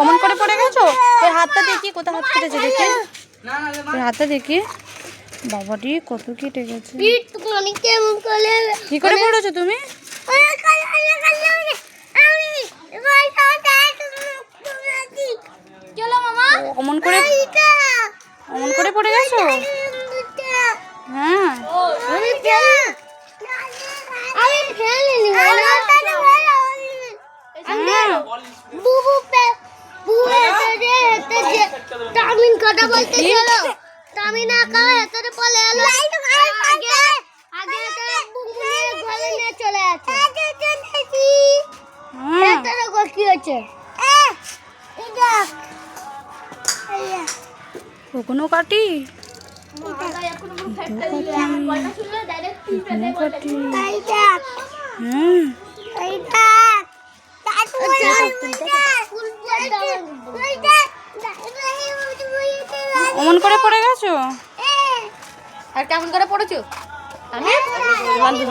অমন করে পড়ে গেছো? ওই হাতটা দেখি কোথায় হাত কেটেছে দেখি। ওই হাতটা দেখি। বাবাটি কত কেটে গেছে। কি করে পড়েছো তুমি? অমন করে পড়ে গেছো? হ্যাঁ। কখনো কাটি অমন করে পড়ে গেছো? আর কেমন করে পড়েছো? আমি